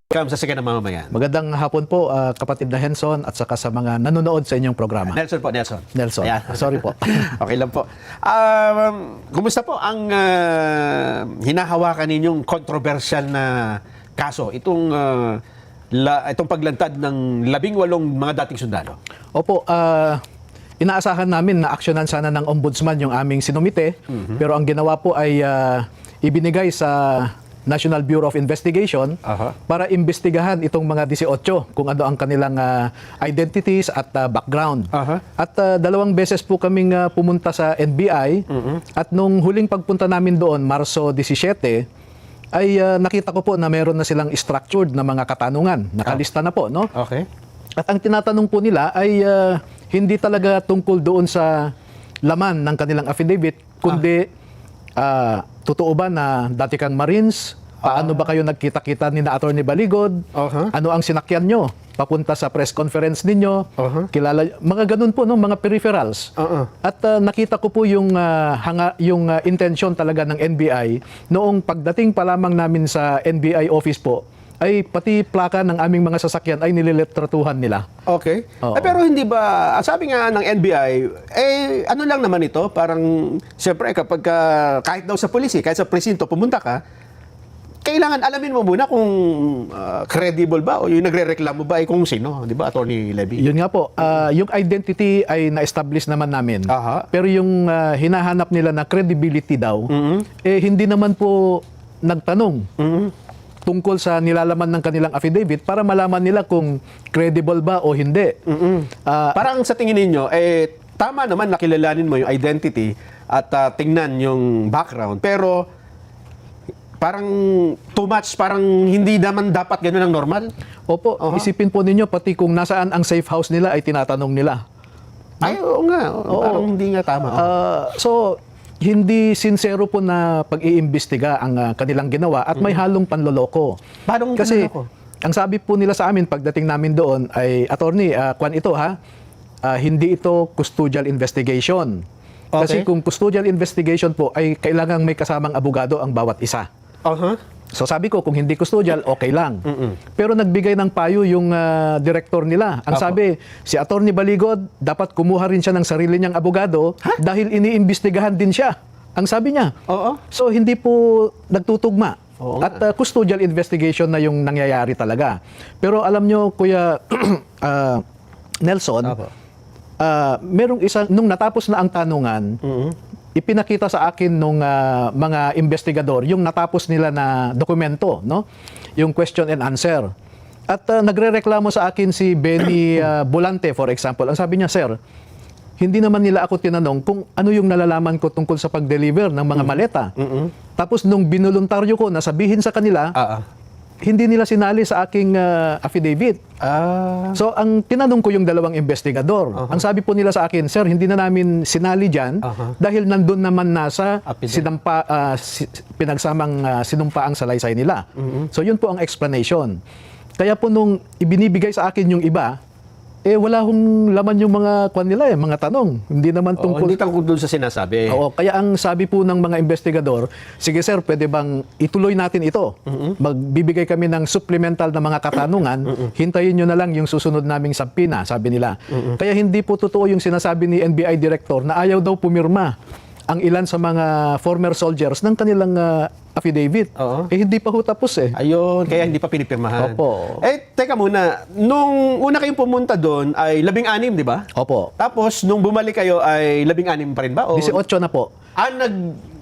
Welcome sa Sikat ng Mamamayan. Magandang hapon po, kapatid na Henson at saka sa mga nanonood sa inyong programa. Nelson po, Nelson. Nelson. Ayan. Sorry po. Okay lang po. Kumusta po ang hinahawakan ninyong kontrobersyal na kaso? Itong paglantad ng 18 mga dating sundalo. Opo, inaasahan namin na aksyonan sana ng ombudsman yung aming sinumite, pero ang ginawa po ay ibinigay sa National Bureau of Investigation para imbestigahan itong mga 18 kung ano ang kanilang identities at background. At 2 beses po kaming pumunta sa NBI at nung huling pagpunta namin doon, Marso 17, ay nakita ko po na meron na silang structured na mga katanungan. Nakalista na po, no? Okay. At ang tinatanong po nila ay hindi talaga tungkol doon sa laman ng kanilang affidavit, kundi totoo ba na dati kang Marines? Paano ba kayo nagkita-kita ni na Attorney Baligod? Ano ang sinakyan nyo? Papunta sa press conference ninyo? Kilala, mga ganun po, no? Mga peripherals. At nakita ko po yung intention talaga ng NBI noong pagdating pa lamang namin sa NBI office po, ay pati plaka ng aming mga sasakyan ay nililetratuhan nila. Okay. Pero hindi ba, sabi nga ng NBI, ano lang naman ito, parang, siyempre, kapag kahit daw sa pulis, kahit sa presinto, pumunta ka, kailangan alamin mo muna kung credible ba o yung nagrereklamo ba ay kung sino, di ba, Attorney Levy? Yun nga po, yung identity ay na-establish naman namin. Pero yung hinahanap nila na credibility daw, hindi naman po nagtanong tungkol sa nilalaman ng kanilang affidavit para malaman nila kung credible ba o hindi. Parang sa tingin ninyo, tama naman nakilalanin mo yung identity at tingnan yung background, pero parang too much, parang hindi naman dapat gano'n ang normal? Opo, isipin po ninyo, pati kung nasaan ang safe house nila ay tinatanong nila. Ay, oo nga. Parang hindi nga tama. So, hindi sincero po na pag-iimbestiga ang kanilang ginawa at may halong panloloko. Paano Kasi, panloloko? ang sabi po nila sa amin pagdating namin doon ay, Attorney, kwan ito hindi ito custodial investigation. Kasi kung custodial investigation po ay kailangang may kasamang abogado ang bawat isa. So sabi ko, kung hindi custodial, okay lang. Pero nagbigay ng payo yung director nila. Ang sabi, si Attorney Baligod, dapat kumuha rin siya ng sarili niyang abogado dahil iniimbestigahan din siya. Ang sabi niya. So hindi po nagtutugma. At custodial investigation na yung nangyayari talaga. Pero alam nyo, Kuya Nelson, merong isang, nung natapos na ang tanungan, ipinakita sa akin nung mga investigador yung natapos nila na dokumento, no? Yung question and answer. At nagrereklamo sa akin si Benny Bolante, for example. Ang sabi niya, sir, hindi naman nila ako tinanong kung ano yung nalalaman ko tungkol sa pag-deliver ng mga maleta. Tapos nung binuluntaryo ko na sabihin sa kanila, hindi nila sinali sa aking affidavit. So, ang tinanong ko yung 2 investigador. Ang sabi po nila sa akin, sir, hindi na namin sinali dyan dahil nandun naman nasa pinagsamang sinumpaang salaysay nila. So, yun po ang explanation. Kaya po nung ibinibigay sa akin yung iba, wala hong laman yung mga kwan nila mga tanong. Hindi naman tungkol... Hindi tungkol doon sa sinasabi. Oo, kaya ang sabi po ng mga investigador, sige sir, pwede bang ituloy natin ito? Magbibigay kami ng supplemental na mga katanungan, hintayin nyo na lang yung susunod naming subpoena, sabi nila. Kaya hindi po totoo yung sinasabi ni NBI Director na ayaw daw pumirma ang ilan sa mga former soldiers ng kanilang affidavit. Hindi pa ho tapos Ayun, kaya hindi pa pinipirmahan. Opo. Teka muna, nung una kayong pumunta doon ay 16, di ba? Opo. Tapos, nung bumalik kayo ay 16 pa rin ba? O... 18 na po.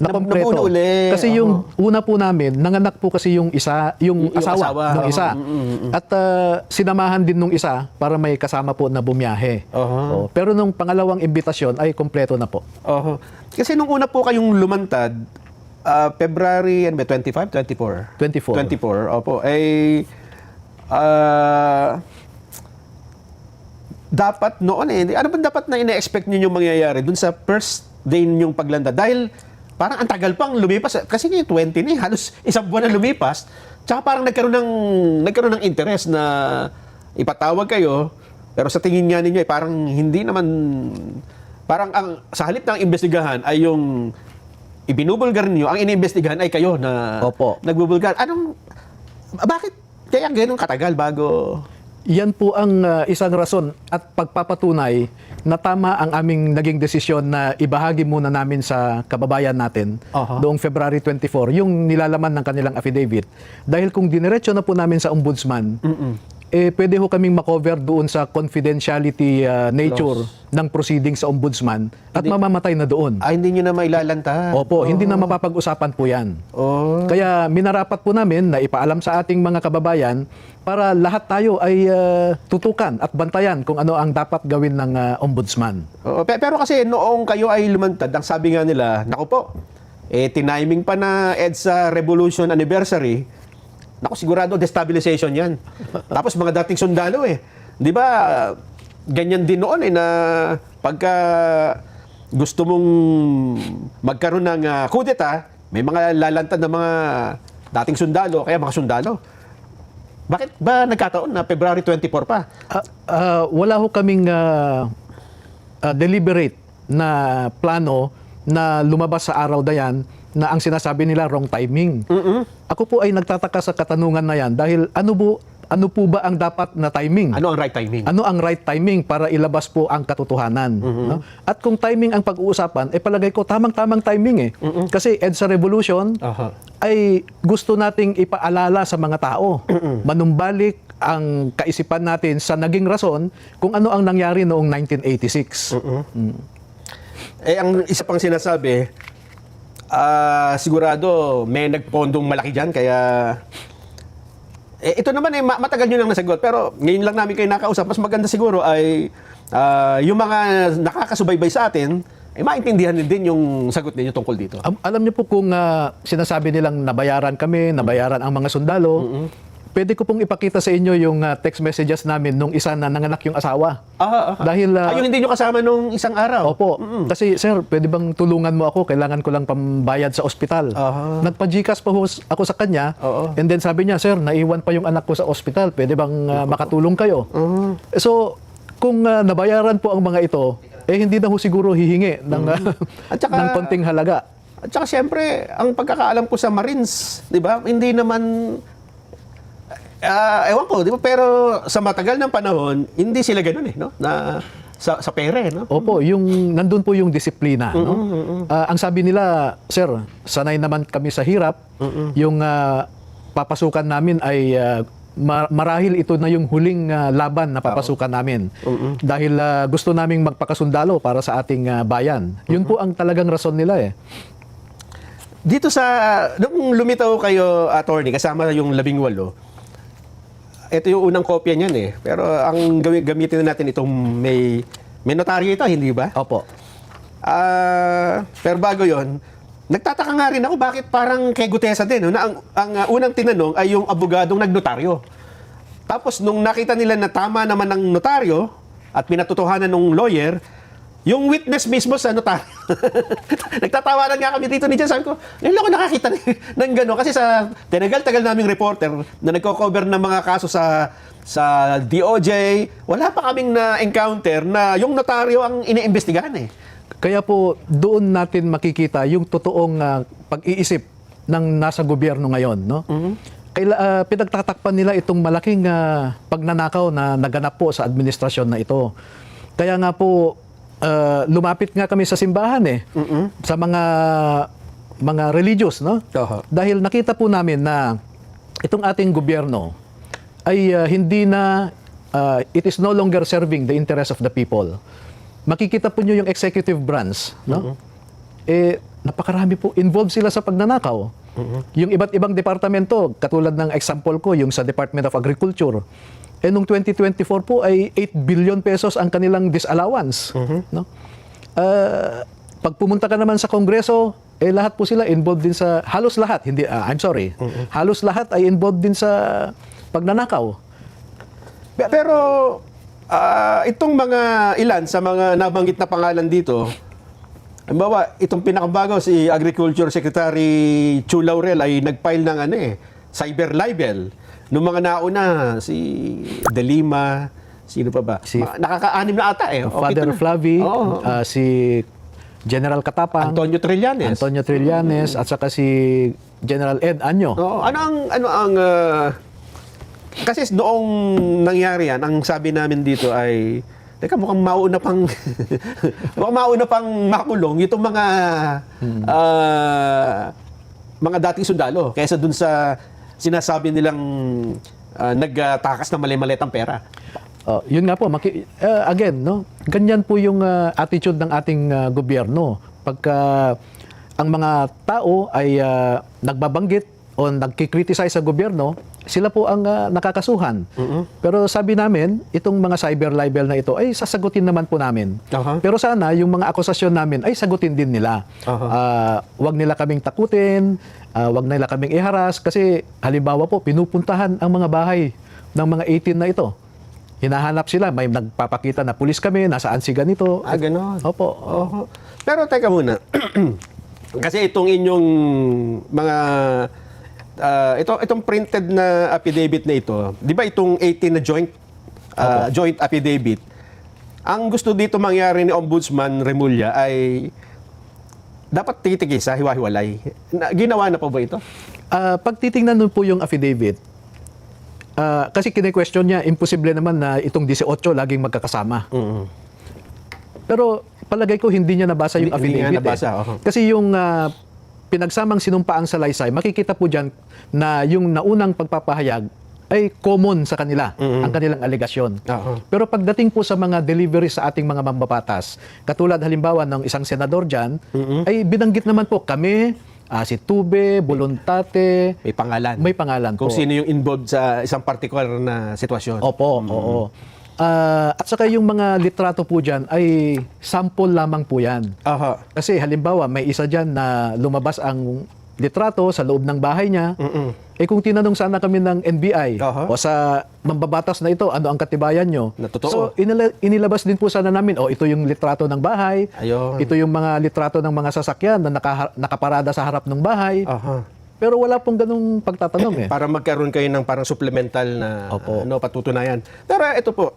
Napuno uli. Kasi yung una po namin, nanganak po kasi yung isa, yung asawa ng isa. At sinamahan din nung isa para may kasama po na bumiyahe. Pero nung pangalawang imbitasyon ay kompleto na po. Kasi nung una po kayong lumantad, February 25, 24? 24. Opo. Dapat noon ano ba dapat na ina-expect niyo yung mangyayari dun sa first day ninyong paglanda? Dahil parang ang tagal pang lumipas. Kasi yung 20 na halos isang buwan na lumipas. Tsaka parang nagkaroon ng interest na ipatawag kayo. Pero sa tingin nga ninyo, parang hindi naman... Parang sa halip ng investigahan ay yung ibinubulgar niyo, ang iniimbestigahan ay kayo na nagbubulgar. Bakit Kaya ganun katagal bago... Yan po ang isang rason at pagpapatunay na tama ang aming naging desisyon na ibahagi muna namin sa kababayan natin Aha. noong February 24 yung nilalaman ng kanilang affidavit. Dahil kung diniretso na po namin sa ombudsman, pwede ho kaming makover doon sa confidentiality nature ng proceeding sa ombudsman at mamamatay na doon. Hindi nyo na mailalanta. Opo, hindi na mapapag-usapan po yan. Oh. Kaya minarapat po namin na ipaalam sa ating mga kababayan para lahat tayo ay tutukan at bantayan kung ano ang dapat gawin ng ombudsman. Oo, pero kasi noong kayo ay lumantad, ang sabi nga nila, naku po, tiniming pa na EDSA Revolution Anniversary, naku sigurado destabilization yan. Tapos mga dating sundalo di ba, ganyan din noon na pagka gusto mong magkaroon ng kudeta, may mga lalantad na mga dating sundalo, kaya mga sundalo. Bakit ba nagkataon na February 24 pa? Wala ho kaming deliberate na plano na lumabas sa araw na yan na ang sinasabi nila wrong timing. Ako po ay nagtataka sa katanungan na yan dahil ano po ba ang dapat na timing? Ano ang right timing? Ano ang right timing para ilabas po ang katotohanan? No? At kung timing ang pag-uusapan, palagay ko tamang-tamang timing Kasi EDSA Revolution Aha. ay gusto nating ipaalala sa mga tao. Manumbalik ang kaisipan natin sa naging rason kung ano ang nangyari noong 1986. Ang isa pang sinasabi, sigurado may nagpondong malaki dyan, kaya... ito naman matagal nyo nang nasagot, pero ngayon lang namin kayo nakausap. Mas maganda siguro ay yung mga nakakasubaybay sa atin, maintindihan din yung sagot ninyo tungkol dito. Alam niyo po kung sinasabi nilang nabayaran kami, nabayaran ang mga sundalo, pwede ko pong ipakita sa inyo yung text messages namin nung isa na nanganak yung asawa. Dahil yung hindi nyo kasama nung isang araw? Opo. Kasi, sir, pwede bang tulungan mo ako? Kailangan ko lang pambayad sa ospital. Nagpa-GCash pa ako sa kanya. And then sabi niya, sir, naiwan pa yung anak ko sa ospital. Pwede bang makatulong kayo? So, kung nabayaran po ang mga ito, hindi na ho siguro hihingi ng, At saka, ng konting halaga. At saka siyempre, ang pagkakaalam ko sa Marines, di ba, hindi naman... ewan ko, di ba? Pero sa matagal ng panahon, hindi sila ganun no? Na sa pere, no? Opo, yung nandun po yung disiplina, no? Ang sabi nila, sir, sanay naman kami sa hirap. Yung papasukan namin ay marahil ito na yung huling laban na papasukan namin. Dahil gusto naming magpakasundalo para sa ating bayan. Yun po ang talagang rason nila Dito nung lumitaw kayo, attorney, kasama yung 18, ito yung unang kopya niyan Pero ang gamitin natin itong may notaryo ito, hindi ba? Opo. Pero bago yon, nagtataka nga rin ako bakit parang kay Gutesa din. Na ang unang tinanong ay yung abogadong nagnotaryo. Tapos nung nakita nila na tama naman ng notaryo at pinatotohanan ng lawyer, yung witness mismo sa notaryo. Nagtatawanan nga kami dito ni Jan. Sabi ko, ngayon lang ako nakakita ng gano'n. Kasi sa tinagal-tagal naming reporter na nagko-cover ng mga kaso sa DOJ, wala pa kaming na-encounter na yung notaryo ang iniimbestigahan Kaya po, doon natin makikita yung totoong pag-iisip ng nasa gobyerno ngayon. No? Pinagtatakpan nila itong malaking pagnanakaw na naganap po sa administrasyon na ito. Kaya nga po, lumapit nga kami sa simbahan sa mga religious, no? Dahil nakita po namin na itong ating gobyerno ay hindi na it is no longer serving the interest of the people. Makikita po niyo yung executive branch, no? Napakarami po involved sila sa pagnanakaw. Yung iba't ibang departamento, katulad ng example ko, yung sa Department of Agriculture, noong 2024 po ay 8 billion pesos ang kanilang disallowance. No? Pag pumunta ka naman sa Kongreso, lahat po sila involved din sa, halos lahat, halos lahat ay involved din sa pagnanakaw. Pero itong mga ilan sa mga nabanggit na pangalan dito, halimbawa, itong pinakabago si Agriculture Secretary Chu Laurel ay nag-file ng cyber libel. Noong mga nauna, si De Lima, sino pa ba? Nakaka-anim na ata Father Flavi, si General Katapang, Antonio Trillanes, at saka si General Ed Anyo. Ano ang Kasi noong nangyari yan, ang sabi namin dito ay, teka, mukhang mauna pang mukhang mauna pang makulong itong mga dating sundalo kaysa dun sa sinasabi nilang nagtakas ng mali-malitang pera. Yun nga po, again, no? Ganyan po yung attitude ng ating gobyerno. Pagka ang mga tao ay nagbabanggit o nagkikriticize sa gobyerno, sila po ang nakakasuhan. Pero sabi namin, itong mga cyber libel na ito ay sasagutin naman po namin. Pero sana yung mga akusasyon namin ay sagutin din nila. Wag nila kaming takutin, wag nila kaming iharas kasi halimbawa po pinupuntahan ang mga bahay ng mga 18 na ito. Hinahanap sila, may nagpapakita na pulis kami, nasaan si ganito. Ganon. Opo. Pero teka muna. Kasi itong inyong mga itong printed na affidavit na ito, 'di ba itong 18 na joint affidavit, ang gusto dito mangyari ni Ombudsman Remulla ay dapat titigisa, hiwa-hiwalay. Ginawa na po ba ito? Pag titingnan nun po yung affidavit, kasi kine-question niya, imposible naman na itong 18 laging magkakasama. Pero palagay ko hindi niya nabasa yung Hindi affidavit. niya nabasa, Kasi yung pinagsamang sinumpaang salaysay, makikita po dyan na yung naunang pagpapahayag ay common sa kanila, ang kanilang alegasyon. Pero pagdating po sa mga delivery sa ating mga mambabatas, katulad halimbawa ng isang senador dyan, ay binanggit naman po kami, si Tube, Voluntate, May pangalan. po. Kung sino yung involved sa isang particular na sitwasyon. Opo, oo. At saka yung mga litrato po dyan ay sample lamang po yan. Kasi halimbawa may isa dyan na lumabas ang litrato sa loob ng bahay niya. Kung tinanong sana kami ng NBI o sa mambabatas na ito, ano ang katibayan nyo? Na totoo. So inilabas din po sana namin, ito yung litrato ng bahay, Ayun. ito yung mga litrato ng mga sasakyan na nakaparada sa harap ng bahay. Pero wala pong ganung pagtatanong Para magkaroon kayo ng parang supplemental na patutunayan. Pero ito po,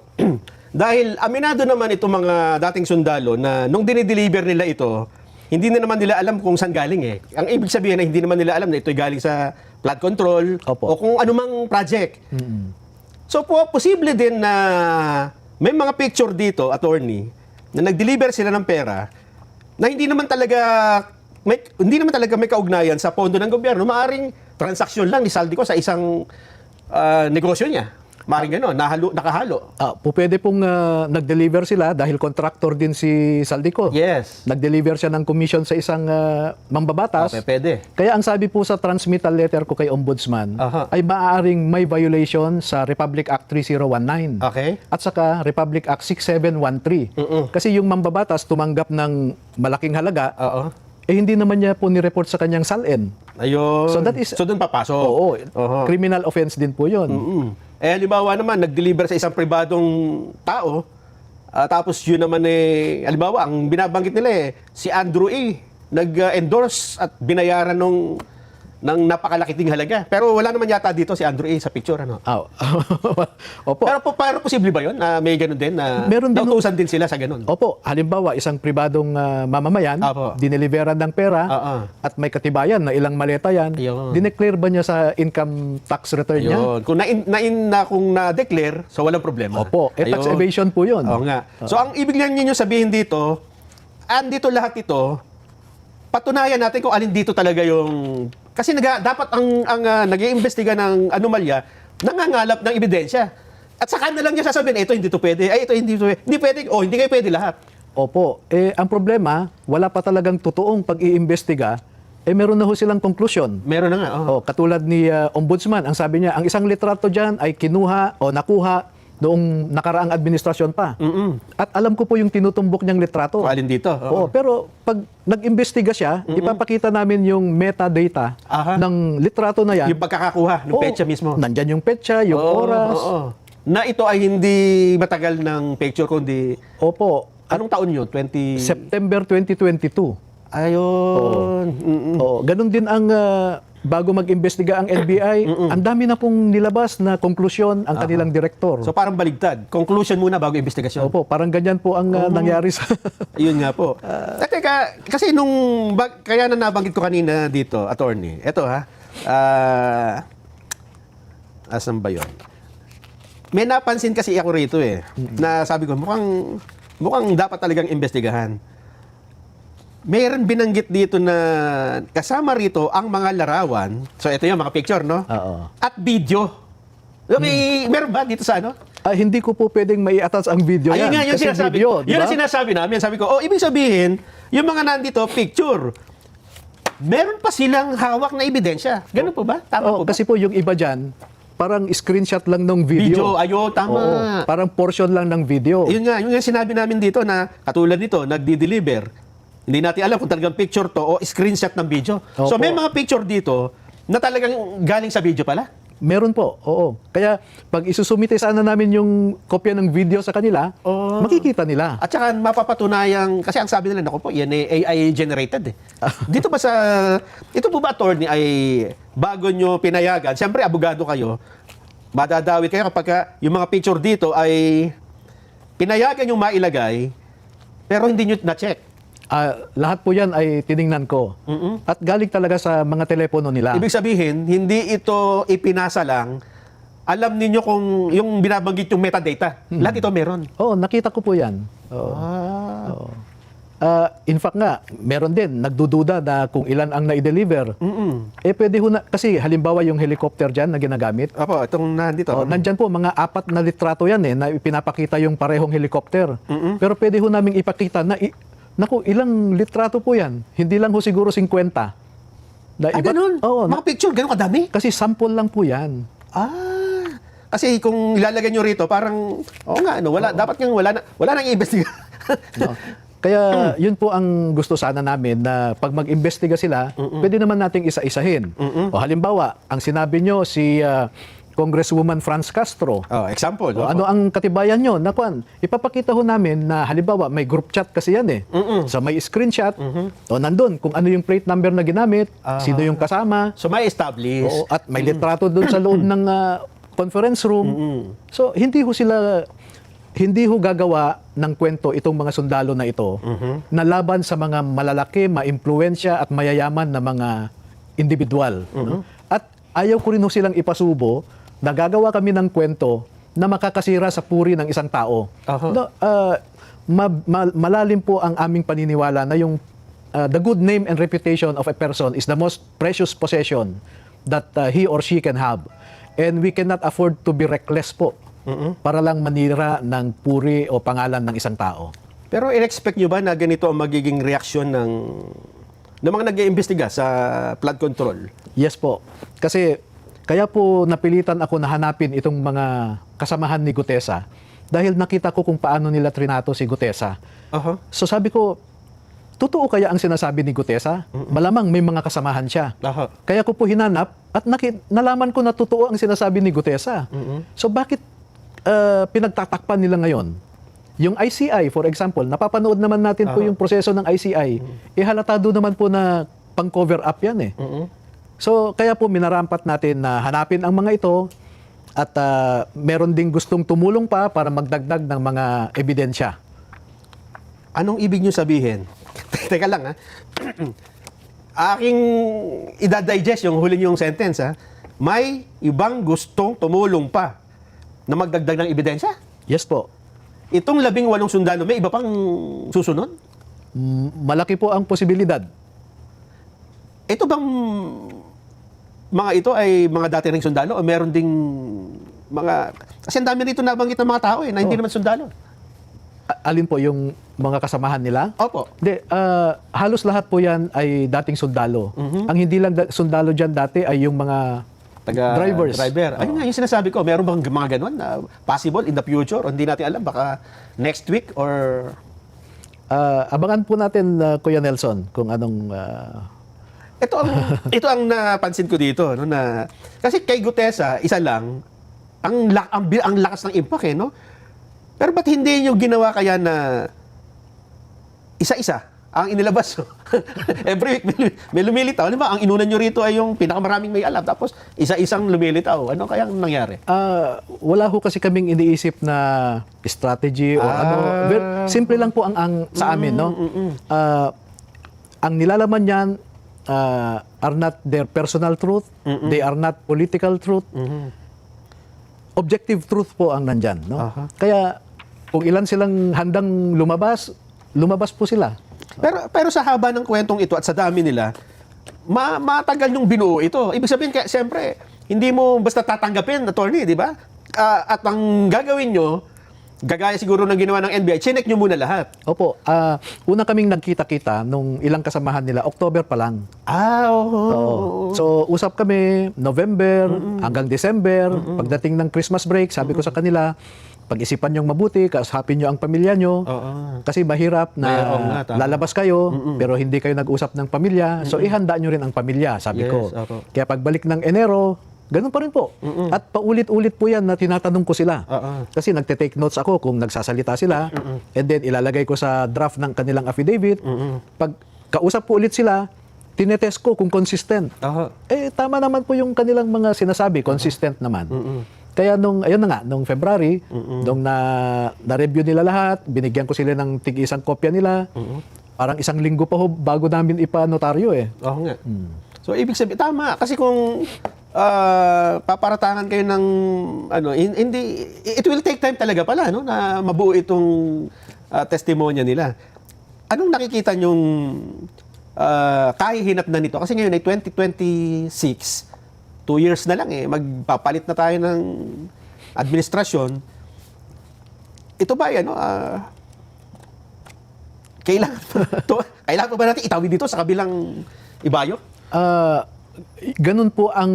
dahil aminado naman itong mga dating sundalo na nung dinideliver nila ito, hindi na naman nila alam kung saan galing Ang ibig sabihin na hindi naman nila alam na ito'y galing sa flood control o kung anumang project. So posible din na may mga picture dito, attorney, na nag-deliver sila ng pera na hindi naman talaga may kaugnayan sa pondo ng gobyerno. Maaring transaksyon lang ni Saldico sa isang negosyo niya. Maaring gano'n, nakahalo. Pwede pong nag-deliver sila dahil contractor din si Saldico. Yes. Nag-deliver siya ng commission sa isang mambabatas. Pwede. Kaya ang sabi po sa transmittal letter ko kay Ombudsman ay maaaring may violation sa Republic Act 3019 at saka Republic Act 6713. Kasi yung mambabatas tumanggap ng malaking halaga, hindi naman niya po ni-report sa kanyang SALN. Ayun. So doon papasok. Oo. Criminal offense din po yun. Halimbawa naman, nag-deliver sa isang pribadong tao, tapos yun naman halimbawa, ang binabanggit nila si Andrew A. Nag-endorse at binayaran ng napakalaking halaga. Pero wala naman yata dito si Andrew A. sa picture, ano? Opo. Pero posible ba yun? Na may ganun din? Na Meron din. nautusan din sila sa ganun? Opo. Halimbawa, isang pribadong mamamayan, dineliveran ng pera at may katibayan na ilang maleta yan, dineclare ba niya sa income tax return niya? Kung kung na-declare, so walang problema. Opo. Tax evasion po yun. Oo nga. So ang ibig lang ninyo sabihin dito, andito lahat ito, patunayan natin kung alin dito talaga yung... Kasi dapat ang nag-iimbestiga ng anomalya, nangangalap ng ebidensya. At saka na lang niya sasabihin, ito hindi to pwede, ito hindi to pwede. Hindi pwede, hindi kayo pwede lahat. Opo. Ang problema, wala pa talagang totoong pag-iimbestiga, meron na ho silang conclusion. Meron na nga. Katulad ni Ombudsman, ang sabi niya, ang isang litrato dyan ay kinuha o nakuha noong nakaraang administrasyon pa. At alam ko po yung tinutumbok niyang litrato. Alin dito? Pero pag nag-imbestiga siya, ipapakita namin yung metadata ng litrato na yan. Yung pagkakakuha ng petsa mismo. Nandyan yung petsa, yung oras. Na ito ay hindi matagal ng picture, kundi... Opo. Anong taon yun? September 2022. Ayun. Ganun din ang... bago mag-imbestiga ang NBI, ang dami na pong nilabas na konklusyon ang kanilang direktor. So parang baligtad. Conclusion muna bago investigasyon. Opo, parang ganyan po ang nangyari sa... Ayun nga po. Teka, kasi kaya na nabanggit ko kanina dito, attorney. Ito asan ba yun? may napansin kasi ako rito na sabi ko, mukhang dapat talagang imbestigahan. Mayroon binanggit dito na kasama rito ang mga larawan. So, ito yung mga picture, no? Oo. At video. Meron ba dito sa ano? Hindi ko po pwedeng mai-attach ang video Ayun yan. nga, yung Kasi sinasabi. video, di Yun ba? ang sinasabi namin. Sabi ko, ibig sabihin, yung mga nandito, picture. Meron pa silang hawak na ebidensya. Ganun po ba? Tama po ba? Kasi po yung iba dyan, parang screenshot lang ng video. Video, tama. Oo, parang portion lang ng video. Yun nga sinabi namin dito na katulad nito, nagdi-deliver. Hindi natin alam kung talagang picture to o screenshot ng video. So Opo. may mga picture dito na talagang galing sa video pala. Meron po, oo. Kaya pag isusumite sana namin yung kopya ng video sa kanila, makikita nila. At saka mapapatunayang, kasi ang sabi nila, naku po, yan AI generated Dito ba ito po ba, attorney, ay bago nyo pinayagan, siyempre abogado kayo, madadawit kayo kapag yung mga picture dito ay pinayagan yung mailagay, pero hindi nyo na-check. Lahat po yan ay tiningnan ko. At galing talaga sa mga telepono nila. Ibig sabihin, hindi ito ipinasa lang, alam ninyo kung yung binabanggit yung metadata. Lahat ito meron. Oo, nakita ko po yan. Oo. Oo. In fact nga, meron din, nagdududa na kung ilan ang na-deliver. Pwede ho na, kasi halimbawa yung helicopter dyan na ginagamit, Apo, itong nandito. nandyan po, mga 4 na litrato yan na pinapakita yung parehong helicopter. Pero pwede ho naming ipakita na, naku, ilang litrato po yan. Hindi lang ho siguro 50. Ganun? Oo. Mga picture, ganun kadami? Kasi sample lang po yan. Kasi kung ilalagay nyo rito, parang, dapat nga wala nang i-investiga. No. Kaya yun po ang gusto sana namin na pag mag-imbestiga sila, pwede naman nating isa-isahin. O halimbawa, ang sinabi nyo si Congresswoman Franz Castro. Example. Ano ang katibayan nyo? Nakuan, ipapakita ho namin na halimbawa may group chat kasi yan So may screenshot. O nandun kung ano yung plate number na ginamit, sino yung kasama. So may establish. At may litrato doon sa loob ng conference room. So hindi ho gagawa ng kwento itong mga sundalo na ito na laban sa mga malalaki, maimpluwensya at mayayaman na mga individual. No? At ayaw ko rin ho silang ipasubo na gagawa kami ng kwento na makakasira sa puri ng isang tao. No, malalim po ang aming paniniwala na yung the good name and reputation of a person is the most precious possession that he or she can have. And we cannot afford to be reckless po para lang manira ng puri o pangalan ng isang tao. Pero in-expect nyo ba na ganito ang magiging reaksyon ng mga nag-iimbestiga sa flood control? Yes po. Kasi kaya po napilitan ako na hanapin itong mga kasamahan ni Gutesa dahil nakita ko kung paano nila trinato si Gutesa. So sabi ko, totoo kaya ang sinasabi ni Gutesa? Malamang may mga kasamahan siya. Kaya ko po hinanap at nalaman ko na totoo ang sinasabi ni Gutesa. So bakit pinagtatakpan nila ngayon? Yung ICI, for example, napapanood naman natin po yung proseso ng ICI. Halatado naman po na pang-cover up yan So, kaya po minarampat natin na hanapin ang mga ito at meron ding gustong tumulong pa para magdagdag ng mga ebidensya. Anong ibig nyo sabihin? Teka lang aking idadigest yung huli yung sentence May ibang gustong tumulong pa na magdagdag ng ebidensya? Yes po. Itong 18 sundalo, may iba pang susunod? Malaki po ang posibilidad. Ito bang mga ito ay mga dati ring sundalo o meron ding mga... Kasi ang dami rito nabanggit ng mga tao na hindi naman sundalo. Alin po yung mga kasamahan nila? Opo. Hindi, halos lahat po yan ay dating sundalo. Ang hindi lang sundalo dyan dati ay yung mga drivers. Driver. Ayun nga yung sinasabi ko, meron bang mga ganun na possible in the future? O hindi natin alam, baka next week or... Abangan po natin, Kuya Nelson, kung anong... Ito ang napansin ko dito, no, na kasi kay Gutesa, isa lang ang lakas ng impact no? Pero ba't hindi niyo ginawa kaya na isa-isa ang inilabas? Every week may lumilitaw. Di ba? Ang inunan nyo rito ay yung pinakamaraming may alam. Tapos isa-isang lumilitaw. Ano kayang nangyari? Wala ho kasi kaming iniisip na strategy o ano. Simple lang po ang sa amin. No? Ang nilalaman niyan are not their personal truth. They are not political truth. objective truth po ang nandyan. No? Aha. Kaya kung ilan silang handang lumabas, lumabas po sila. Pero sa haba ng kwentong ito at sa dami nila, matagal yung binuo ito. Ibig sabihin, kaya, siyempre, hindi mo basta tatanggapin, attorney, di ba? At ang gagawin nyo, gagaya siguro ng ginawa ng NBI, chinek nyo muna lahat. Opo, una kaming nagkita-kita nung ilang kasamahan nila, October pa lang. Oo. Oo. So, usap kami, November hanggang December. Pagdating ng Christmas break, sabi ko sa kanila, pag-isipan niyong mabuti, kausapin niyo ang pamilya niyo. Oo. Kasi mahirap na Oo nga, tama. lalabas kayo, pero hindi kayo nag-usap ng pamilya. So, ihanda niyo rin ang pamilya, sabi Yes, ko. opo. Kaya pagbalik ng Enero, ganun pa rin po. At paulit-ulit po yan na tinatanong ko sila. Oo. Kasi nagte-take notes ako kung nagsasalita sila. And then, ilalagay ko sa draft ng kanilang affidavit. Pag kausap po ulit sila, tinetest ko kung consistent. Oo. Tama naman po yung kanilang mga sinasabi, consistent naman. Kaya ayun na nga, nung February, nung na-review nila lahat, binigyan ko sila ng tig-isang kopya nila. Parang isang linggo pa ho bago namin ipa-notaryo eh. Oo nga. So, ibig sabihin, tama. Kasi kung paparatangan kayo ng, hindi, it will take time talaga pala, no, na mabuo itong testimonya nila. Anong nakikita nyong kahihinat na nito? Kasi ngayon ay 2026, 2 years na lang magpapalit na tayo ng administrasyon. Ito ba kailangan pa ba natin itawid dito sa kabilang ibayo? Ganun po ang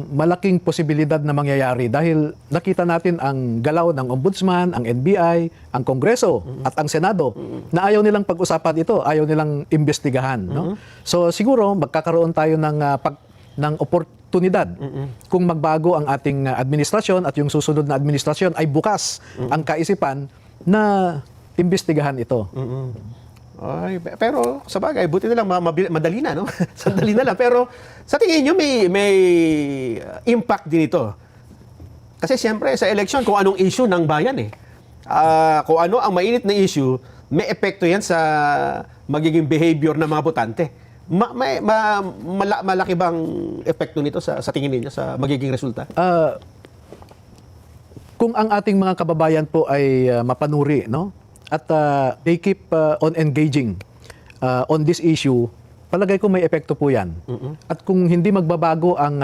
malaking posibilidad na mangyayari dahil nakita natin ang galaw ng Ombudsman, ang NBI, ang Kongreso at ang Senado na ayaw nilang pag-usapan ito, ayaw nilang imbestigahan. No? So siguro magkakaroon tayo ng oportunidad kung magbago ang ating administrasyon at yung susunod na administrasyon ay bukas ang kaisipan na imbestigahan ito. Ay, pero sa bagay, buti na lang madali na, no? Sandali na lang. Pero sa tingin nyo, may impact din ito. Kasi siyempre sa election, kung anong issue ng bayan kung ano ang mainit na issue, may epekto yan sa magiging behavior ng mga botante. Malaki bang epekto nito sa tingin ninyo sa magiging resulta? Kung ang ating mga kababayan po ay mapanuri, no? At they keep on engaging on this issue, palagay ko may epekto po yan. At kung hindi magbabago ang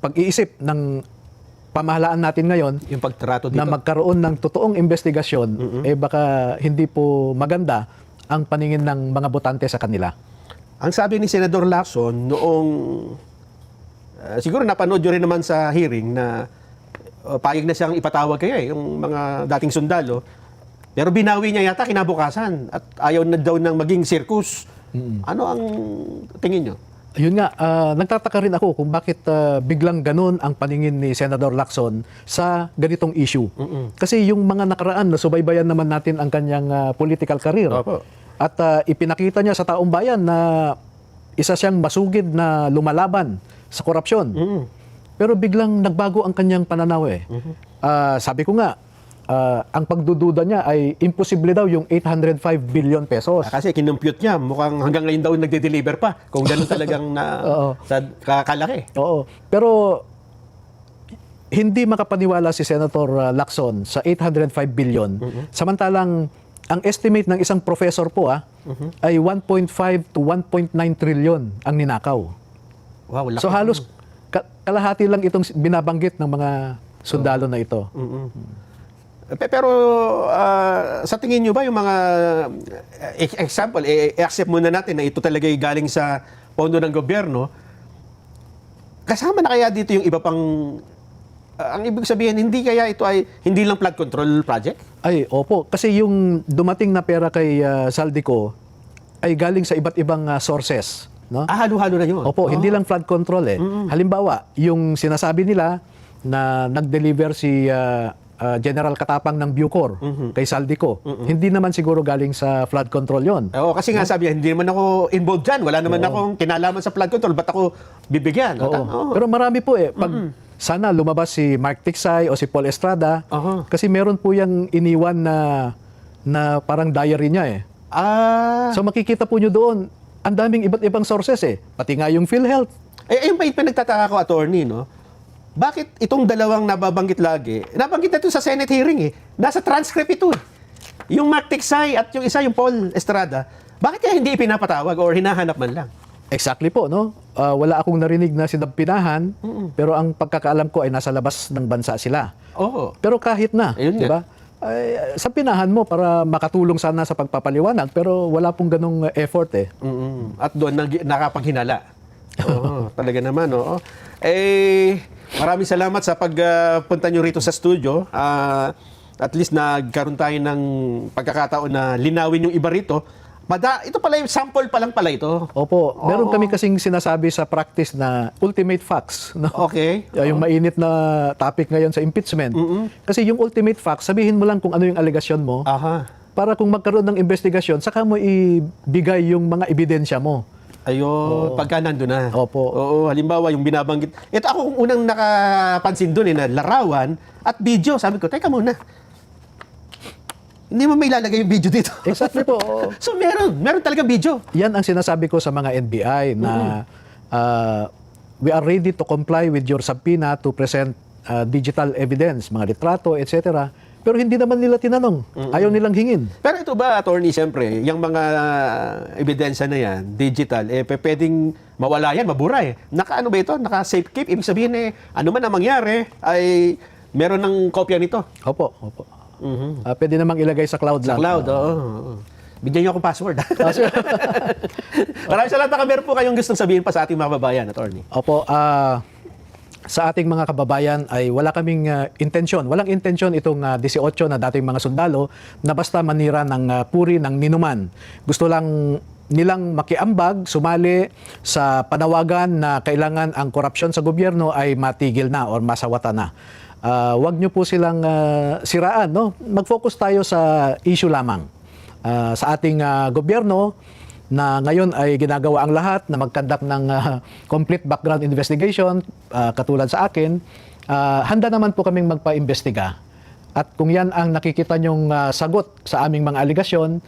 pag-iisip ng pamahalaan natin ngayon Yung pagtrato dito? na magkaroon ng totoong investigasyon, baka hindi po maganda ang paningin ng mga botante sa kanila. Ang sabi ni Senador Lacson noong, siguro napanood nyo rin naman sa hearing na payag na siyang ipatawag kayo yung mga dating sundalo. Pero binawi niya yata kinabukasan at ayaw na daw ng maging circus. Ano ang tingin nyo? Yun nga, nagtataka rin ako kung bakit biglang ganun ang paningin ni Senador Lacson sa ganitong issue. Kasi yung mga nakaraan, nasubaybayan naman natin ang kanyang political career. Opo. At ipinakita niya sa taong bayan na isa siyang masugid na lumalaban sa korupsyon. Pero biglang nagbago ang kanyang pananaw sabi ko nga, ang pagdududa niya ay imposible daw yung 805 billion pesos. Kasi kinumpute niya, mukhang hanggang ngayon daw nagde-deliver pa. Kung ganun talagang kalaki. Oo. Pero hindi makapaniwala si Senator Lacson sa 805 billion. Samantalang ang estimate ng isang professor po ay 1.5 to 1.9 trillion ang ninakaw. Wow, laki. So halos kalahati lang itong binabanggit ng mga sundalo na ito. Pero sa tingin nyo ba yung mga example, i-accept muna natin na ito talaga ay galing sa pondo ng gobyerno, kasama na kaya dito yung iba pang ang ibig sabihin, hindi kaya ito ay hindi lang flood control project? Ay, opo. Kasi yung dumating na pera kay Saldico ay galing sa iba't ibang sources. No? Halo-halo na yun? Opo, hindi lang flood control Halimbawa, yung sinasabi nila na nag-deliver si General Katapang ng Bucor kay Saldico, hindi naman siguro galing sa flood control yon. Oo, kasi nga sabi niya, hindi naman ako involved dyan. Wala naman akong kinalaman sa flood control. Ba't ako bibigyan? Oo. Pero marami po Pag sana lumabas si Mark Tiksay o si Paul Estrada, kasi meron po yung iniwan na parang diary niya So makikita po nyo doon, ang daming iba't ibang sources Pati nga yung PhilHealth. Yung pa nagtataka ko, attorney, no? bakit itong dalawang nababanggit lagi, nabanggit na ito sa Senate hearing nasa transcript ito Yung Mark Tiksay at yung isa, yung Paul Estrada, bakit kaya hindi ipinapatawag or hinahanap man lang? Exactly po, no? Wala akong narinig na sinampinahan, pero ang pagkakaalam ko ay nasa labas ng bansa sila. Oo. Pero kahit na, Ayun di ba? Ay, sampinahan mo para makatulong sana sa pagpapaliwanag, pero wala pong ganong effort eh. At doon nakapaghinala. Oo, talaga naman, oo. Maraming salamat sa pagpunta nyo rito sa studio. At least nagkaroon tayo ng pagkakataon na linawin yung iba rito. Ito pala yung sample pa lang pala ito. Opo, meron kami kasing sinasabi sa practice na ultimate facts. No? Okay. Yung mainit na topic ngayon sa impeachment. Kasi yung ultimate facts, sabihin mo lang kung ano yung alegasyon mo. Aha. Para kung magkaroon ng investigasyon, saka mo ibigay yung mga ebidensya mo. Ayun, pagka nandun na. Opo. Oo, halimbawa yung binabanggit. Ito ako kung unang nakapansin doon na larawan at video. Sabi ko, teka muna. Hindi mo may ilalagay yung video dito. Exactly po. So meron talaga video. Yan ang sinasabi ko sa mga NBI na we are ready to comply with your subpoena to present digital evidence, mga litrato, etc. Pero hindi naman nila tinanong. Ayaw nilang hingin. Pero ito ba, attorney, siyempre, yung mga ebidensya na yan, digital, pwedeng mawala yan, mabura Naka-ano ba ito? Naka-safe keep? Ibig sabihin ano man ang mangyari, ay meron ng kopya nito. Opo. Pwede namang ilagay sa cloud lang. Sa cloud, oo. Bigyan niyo ako password. Maraming salamat. Baka meron po kayong gustong sabihin pa sa ating mga babayan, attorney. Opo, sa ating mga kababayan ay wala kaming intensyon. Walang intensyon itong 18 na dating mga sundalo na basta manira ng puri ng ninuman. Gusto lang nilang makiambag, sumali sa panawagan na kailangan ang korupsyon sa gobyerno ay matigil na or masawata na. Huwag nyo po silang siraan. No? Mag-focus tayo sa issue lamang. Sa ating gobyerno, na ngayon ay ginagawa ang lahat na mag-conduct ng complete background investigation, katulad sa akin, handa naman po kaming magpa-imbestiga. At kung yan ang nakikita nyong sagot sa aming mga aligasyon,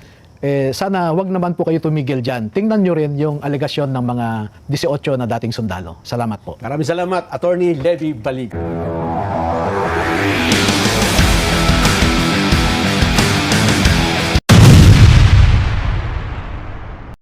sana wag naman po kayo tumigil dyan. Tingnan nyo rin yung aligasyon ng mga 18 na dating sundalo. Salamat po. Maraming salamat, Attorney Levy Baligo.